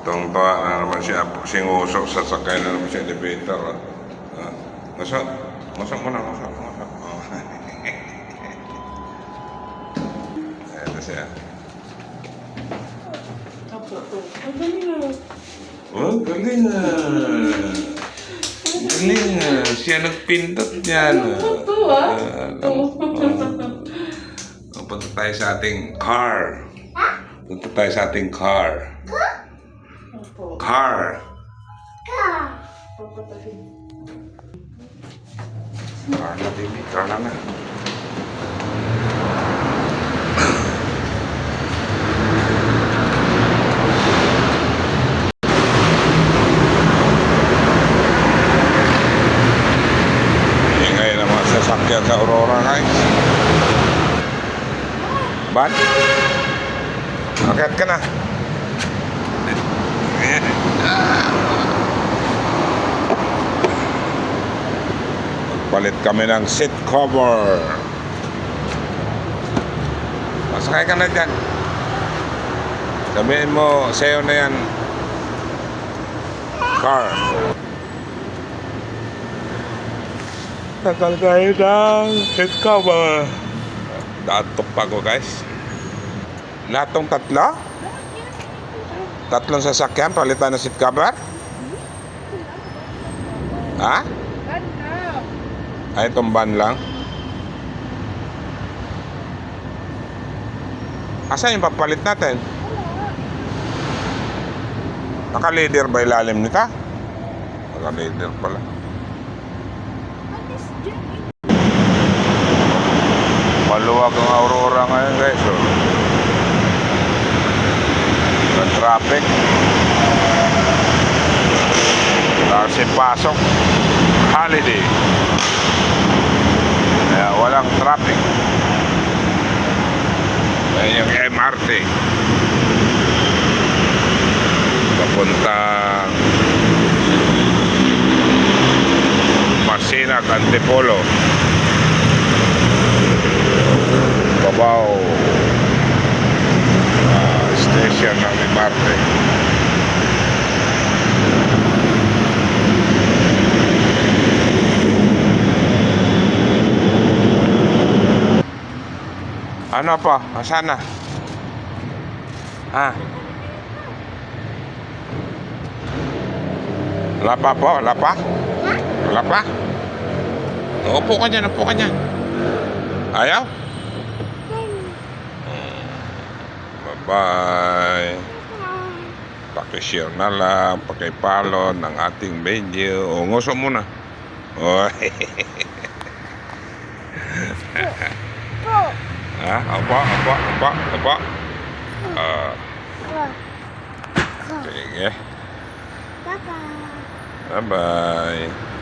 Tungtuwa na naman siya. Singusok sa sakay na naman siya elevator. Masok. Masok muna. Masok. Oh. Ito siya. Ang galing na. Oh, galing na. Galing na. Siya nagpindot niyan. Ito Punta tayo sa ating car. Punta tayo sa ating car. Car. Car na, baby. Car na. Ingay na mga sasakyan sa Aurora, guys. Ban? Akyat ka na. Magpalit kami ng seat cover. Masakay ka na dyan. Sabihin mo, sa'yo na yan. Car. Tagal tayo ng seat cover. Datok pa ko, guys. Lahat tong tatlo? Tatlong sasakyan, palitan ng seat cover? Ha? Ay, itong van lang? Asan yung papalit natin? Naka-leader ba ilalim nito? Naka-leader pala. Maluwag ang Aurora ngayon, guys. Ang traffic. Kasi pasok. Holiday. Kaya walang traffic. Ayan yung MRT. Papuntang Masina, Antipolo. Babaw station ng MRT. Ano pa? Asan na? Wala pa po? Wala pa? Wala pa? Upo ka dyan, upo ka dyan. Ayaw? Bye-bye. Pakishare na lang, pakipalo ng ating video. O, nguso muna. Oh. Apa. Sige. Bye-bye.